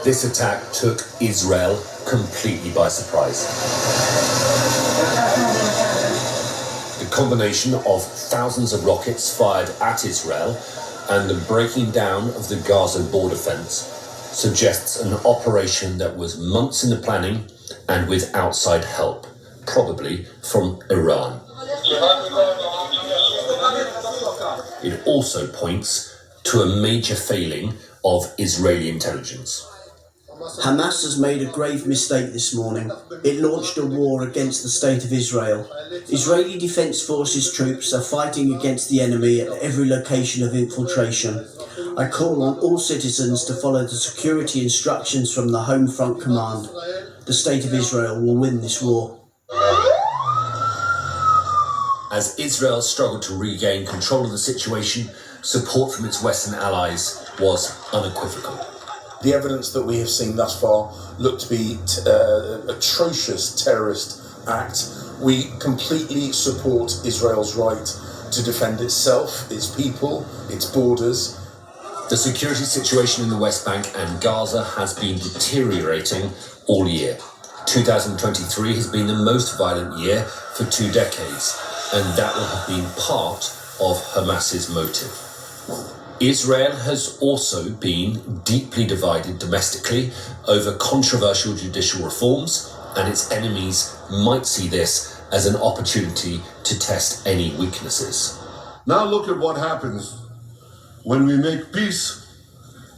This attack took Israel completely by surprise. The combination of thousands of rockets fired at Israel and the breaking down of the Gaza border fence suggests an operation that was months in the planning and with outside help, probably from Iran. It also points to a major failing of Israeli intelligence. Hamas has made a grave mistake this morning. It launched a war against the state of Israel. Israeli Defense Forces troops are fighting against the enemy at every location of infiltration. I call on all citizens to follow the security instructions from the Home Front Command. The state of Israel will win this war. As Israel struggled to regain control of the situation, support from its Western allies was unequivocal. The evidence that we have seen thus far looked to be atrocious terrorist act. We completely support Israel's right to defend itself, its people, its borders. The security situation in the West Bank and Gaza has been deteriorating all year. 2023 has been the most violent year for 2 decades, and that will have been part of Hamas's motive. Israel has also been deeply divided domestically over controversial judicial reforms, and its enemies might see this as an opportunity to test any weaknesses. Now look at what happens when we make peace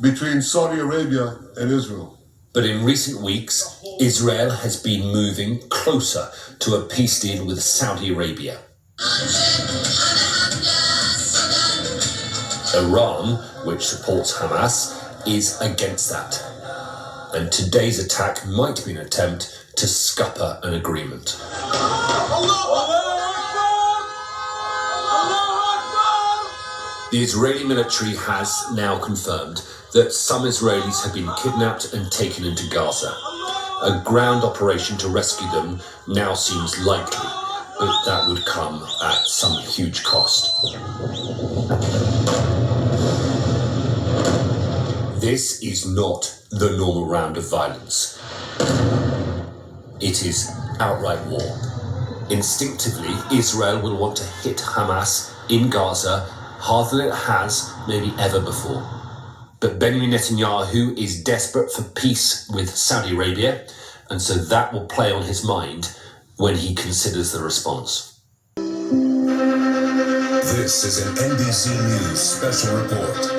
between Saudi Arabia and Israel. But in recent weeks, Israel has been moving closer to a peace deal with Saudi Arabia. Iran, which supports Hamas, is against that. And today's attack might be an attempt to scupper an agreement. The Israeli military has now confirmed that some Israelis have been kidnapped and taken into Gaza. A ground operation to rescue them now seems likely, but that would come at some huge cost. This is not the normal round of violence. It is outright war. Instinctively, Israel will want to hit Hamas in Gaza harder than it has maybe ever before. But Benjamin Netanyahu is desperate for peace with Saudi Arabia, and so that will play on his mind when he considers the response. This is an NBC News special report.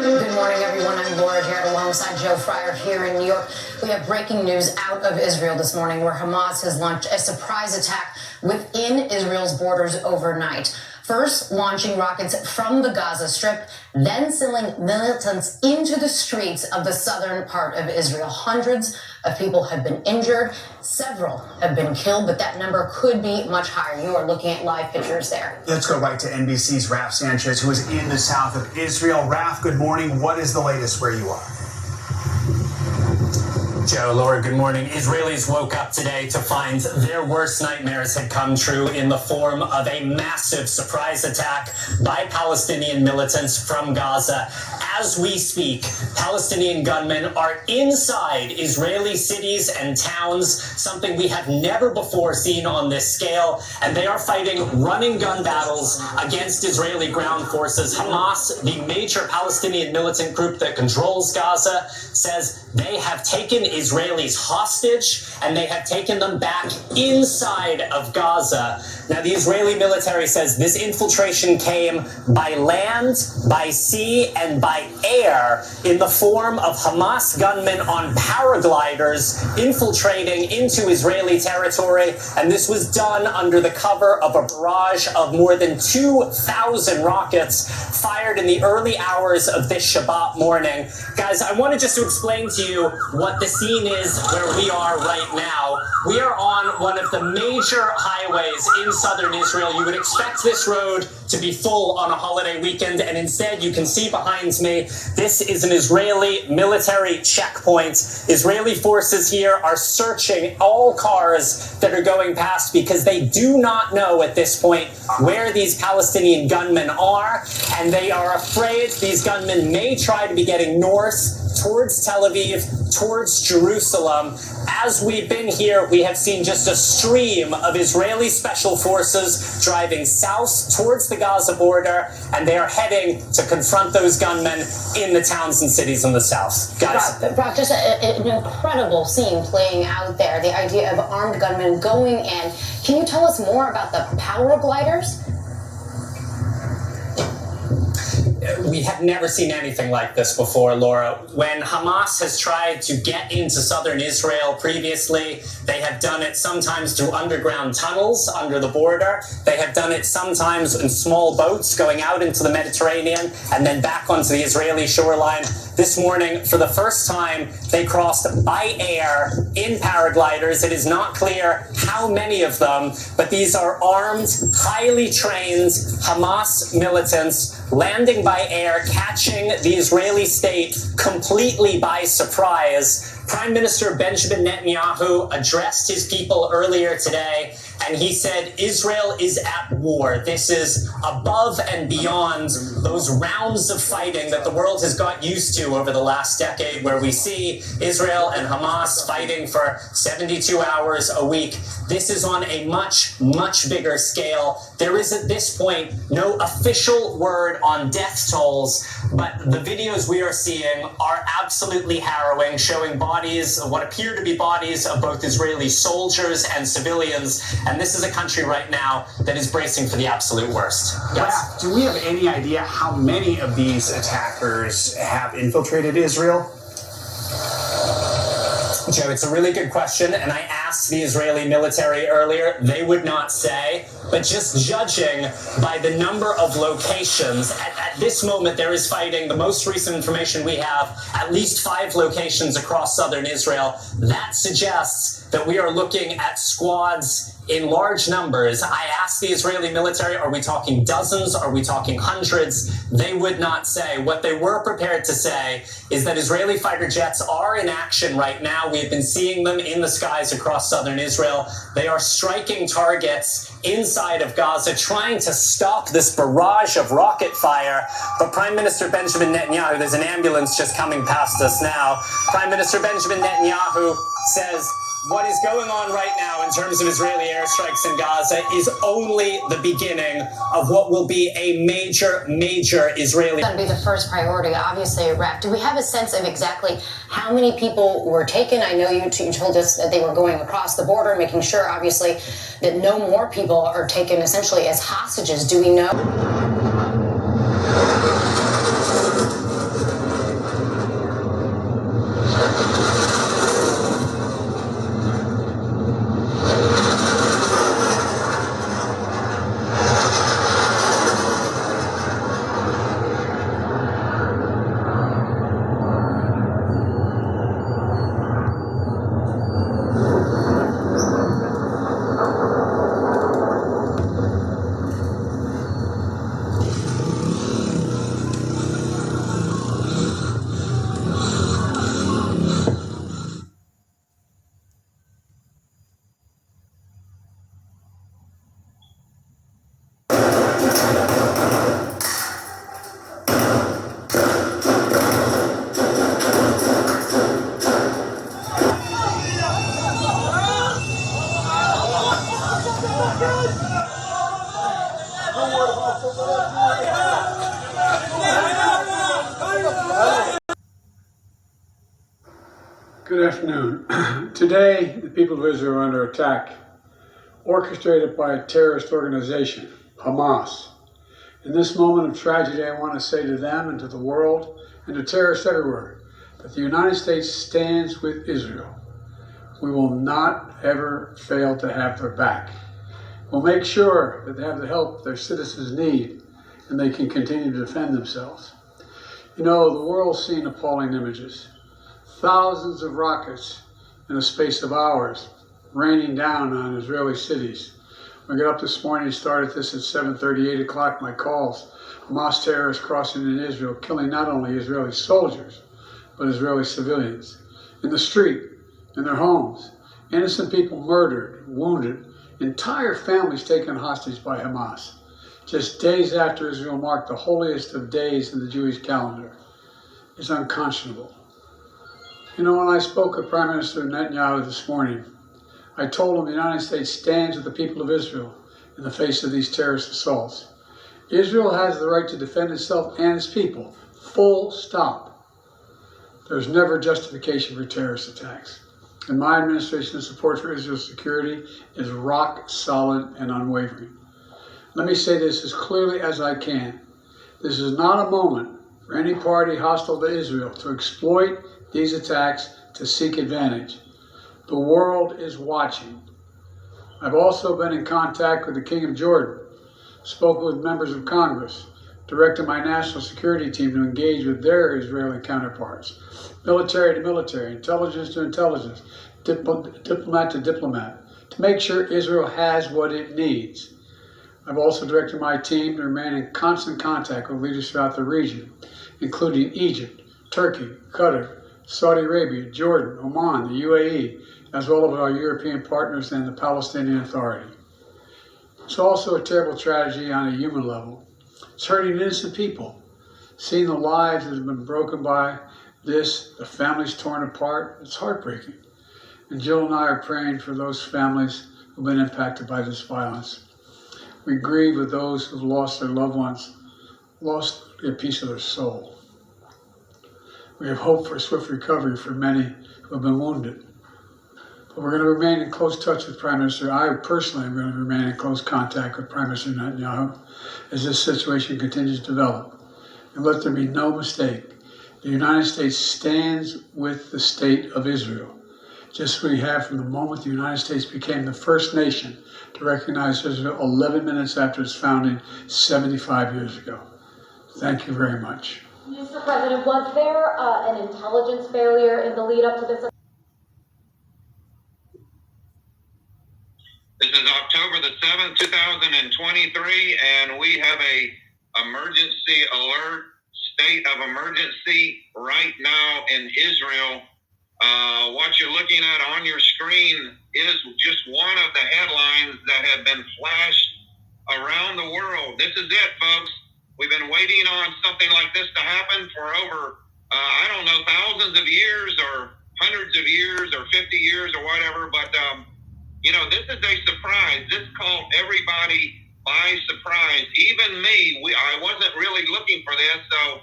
Good morning, everyone. I'm Laura Jarrett alongside Joe Fryer here in New York. We have breaking news out of Israel this morning where Hamas has launched a surprise attack within Israel's borders overnight. First, launching rockets from the Gaza Strip, then sending militants into the streets of the southern part of Israel. Hundreds of people have been injured. Several have been killed, but that number could be much higher. You are looking at live pictures there. Let's go right to NBC's Raf Sanchez, who is in the south of Israel. Raf, good morning. What is the latest where you are? Joe, Laura, good morning. Israelis woke up today to find their worst nightmares had come true in the form of a massive surprise attack by Palestinian militants from Gaza. As we speak, Palestinian gunmen are inside Israeli cities and towns, something we have never before seen on this scale, and they are fighting running gun battles against Israeli ground forces. Hamas, the major Palestinian militant group that controls Gaza, says they have taken Israelis hostage and they have taken them back inside of Gaza. Now, the Israeli military says this infiltration came by land, by sea, and by air in the form of Hamas gunmen on paragliders infiltrating into Israeli territory. And this was done under the cover of a barrage of more than 2,000 rockets fired in the early hours of this Shabbat morning. Guys, I wanted just to explain to you what the scene is where we are right now. We are on one of the major highways in southern Israel. You would expect this road to be full on a holiday weekend, and instead you can see behind me, this is an Israeli military checkpoint. Israeli forces here are searching all cars that are going past because they do not know at this point where these Palestinian gunmen are, and they are afraid these gunmen may try to be getting north towards Tel Aviv, towards Jerusalem. As we've been here, we have seen just a stream of Israeli special forces driving south towards the Gaza border, and they are heading to confront those gunmen in the towns and cities in the south. Guys. Brock, just an incredible scene playing out there. The idea of armed gunmen going in. Can you tell us more about the power gliders? We have never seen anything like this before, Laura. When Hamas has tried to get into southern Israel previously, they have done it sometimes through underground tunnels under the border. They have done it sometimes in small boats going out into the Mediterranean and then back onto the Israeli shoreline. This morning, for the first time, they crossed by air in paragliders. It is not clear how many of them, but these are armed, highly trained Hamas militants landing by air, catching the Israeli state completely by surprise. Prime Minister Benjamin Netanyahu addressed his people earlier today, and he said Israel is at war. This is above and beyond those rounds of fighting that the world has got used to over the last decade, where we see Israel and Hamas fighting for 72 hours a week. This is on a much, much bigger scale. There is at this point no official word on death tolls, but the videos we are seeing are absolutely harrowing, showing bodies, what appear to be bodies of both Israeli soldiers and civilians. And this is a country right now that is bracing for the absolute worst. Yes. Do we have any idea how many of these attackers have infiltrated Israel? Joe, it's a really good question, and I asked the Israeli military earlier. They would not say, but just judging by the number of locations, at this moment there is fighting. The most recent information we have, at least 5 locations across southern Israel. That suggests that we are looking at squads in large numbers. I asked the Israeli military, are we talking dozens? Are we talking hundreds? They would not say. What they were prepared to say is that Israeli fighter jets are in action right now. We've been seeing them in the skies across southern Israel. They are striking targets inside of Gaza, trying to stop this barrage of rocket fire. But Prime Minister Benjamin Netanyahu, there's an ambulance just coming past us now. Prime Minister Benjamin Netanyahu says, what is going on right now in terms of Israeli airstrikes in Gaza is only the beginning of what will be a major, major Israeli... It's going to be the first priority, obviously, Raf. Do we have a sense of exactly how many people were taken? I know you told us that they were going across the border, making sure, obviously, that no more people are taken essentially as hostages. Do we know? Good afternoon. Today, the people of Israel are under attack, orchestrated by a terrorist organization, Hamas. In this moment of tragedy, I want to say to them and to the world and to terrorists everywhere that the United States stands with Israel. We will not ever fail to have their back. We'll make sure that they have the help their citizens need and they can continue to defend themselves. You know, the world's seen appalling images. Thousands of rockets in a space of hours raining down on Israeli cities. When I got up this morning and started this at 7:30, 8 o'clock, my calls. Hamas terrorists crossing in Israel, killing not only Israeli soldiers, but Israeli civilians. In the street, in their homes. Innocent people murdered, wounded. Entire families taken hostage by Hamas. Just days after Israel marked the holiest of days in the Jewish calendar. It's unconscionable. You know, when I spoke with Prime Minister Netanyahu this morning, I told him the United States stands with the people of Israel in the face of these terrorist assaults. Israel has the right to defend itself and its people. Full stop. There's never justification for terrorist attacks. And my administration's support for Israel's security is rock solid and unwavering. Let me say this as clearly as I can. This is not a moment for any party hostile to Israel to exploit these attacks to seek advantage. The world is watching. I've also been in contact with the King of Jordan, spoken with members of Congress, directed my national security team to engage with their Israeli counterparts, military to military, intelligence to intelligence, diplomat to diplomat, to make sure Israel has what it needs. I've also directed my team to remain in constant contact with leaders throughout the region, including Egypt, Turkey, Qatar, Saudi Arabia, Jordan, Oman, the UAE, as well as our European partners and the Palestinian Authority. It's also a terrible tragedy on a human level. It's hurting innocent people. Seeing the lives that have been broken by this, the families torn apart, it's heartbreaking. And Jill and I are praying for those families who've been impacted by this violence. We grieve with those who've lost their loved ones, lost a piece of their soul. We have hope for a swift recovery for many who have been wounded. But we're going to remain in close touch with Prime Minister. I personally am going to remain in close contact with Prime Minister Netanyahu as this situation continues to develop. And let there be no mistake, the United States stands with the state of Israel, just as we have from the moment the United States became the first nation to recognize Israel 11 minutes after its founding 75 years ago. Thank you very much. Mr. President, was there an intelligence failure in the lead up to this? This is October the 7th, 2023, and we have a emergency alert, state of emergency right now in Israel. What you're looking at on your screen is just one of the headlines that have been flashed around the world. This is it, folks. We've been waiting on something like this to happen for over, thousands of years or hundreds of years or 50 years or whatever. But, this is a surprise. This caught everybody by surprise. Even me, I wasn't really looking for this. So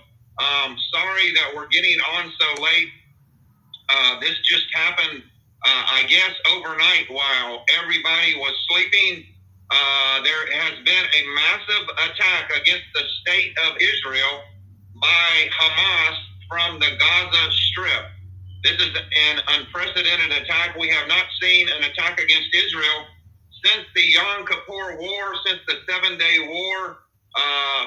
sorry that we're getting on so late. This just happened, I guess, overnight while everybody was sleeping. There has been a massive attack against the state of Israel by Hamas from the Gaza Strip. This is an unprecedented attack. We have not seen an attack against Israel since the Yom Kippur War, since the 7-Day War.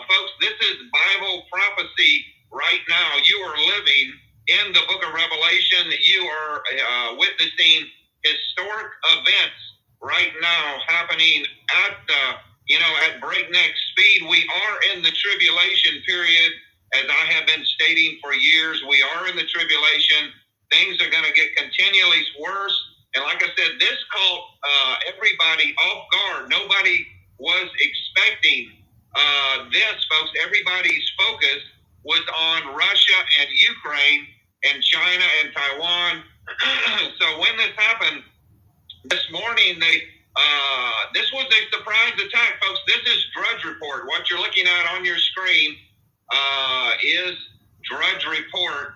Folks, this is Bible prophecy right now. You are living in the book of Revelation. You are witnessing historic events right now happening at breakneck speed. We are in the tribulation period, as I have been stating for years. We are in the tribulation. Things are going to get continually worse. And like I said, this caught everybody off guard. Nobody was expecting this, folks. Everybody's focus was on Russia and Ukraine and China and Taiwan. So when this happened this morning, this was a surprise attack, folks. This is Drudge Report. What you're looking at on your screen is Drudge Report,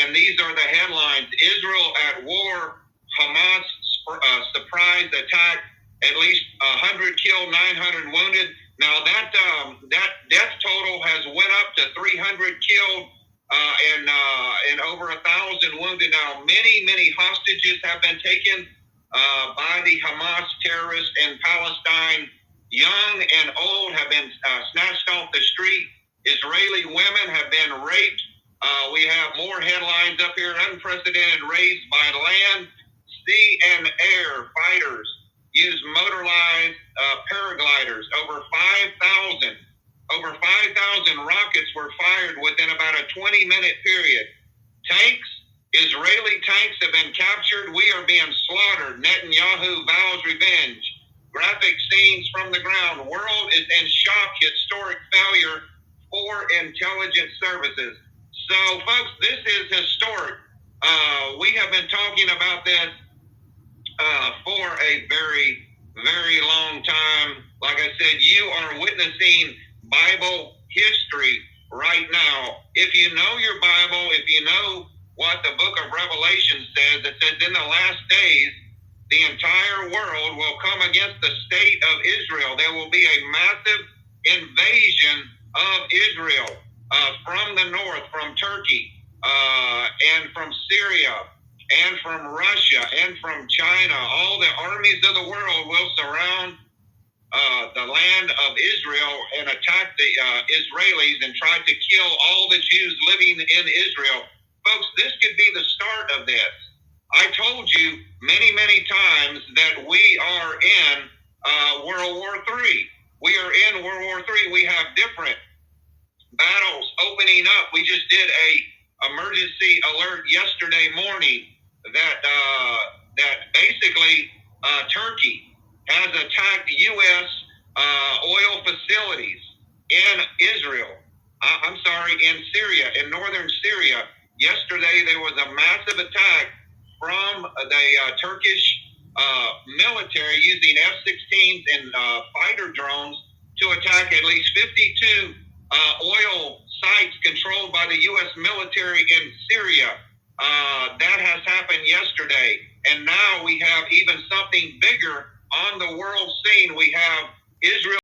and these are the headlines: Israel at war, Hamas surprise attack, at least 100 killed, 900 wounded. Now that death total has went up to 300 killed and over 1,000 wounded. Now many hostages have been taken by the Hamas terrorists in Palestine. Young and old have been snatched off the street. Israeli women have been raped. We have more headlines up here: unprecedented raids by land, sea, and air fighters use motorized paragliders. Over 5,000 rockets were fired within about a 20-minute period. Tanks, Israeli tanks have been captured. We are being slaughtered. Netanyahu vows revenge. Graphic scenes from the ground. World is in shock. Historic failure for intelligence services. So, folks, this is historic. have been talking about this for a very, very long time. Like I said, you are witnessing Bible history right now. If you know your Bible, if you know what the book of Revelation says, it says in the last days, the entire world will come against the state of Israel. There will be a massive invasion of Israel from the north, from Turkey, and from Syria, and from Russia, and from China. All the armies of the world will surround the land of Israel and attack the Israelis and try to kill all the Jews living in Israel. Folks, this could be the start of this. I told you many, many times that we are in World War III. We are in World War III. We have different battles opening up. We just did a emergency alert yesterday morning that basically Turkey has attacked U.S. Oil facilities in Israel. In Syria, in northern Syria. Yesterday there was a massive attack from the Turkish military using F-16s and fighter drones to attack at least 52 oil sites controlled by the U.S. military in Syria. That has happened yesterday. And now we have even something bigger on the world scene. We have Israel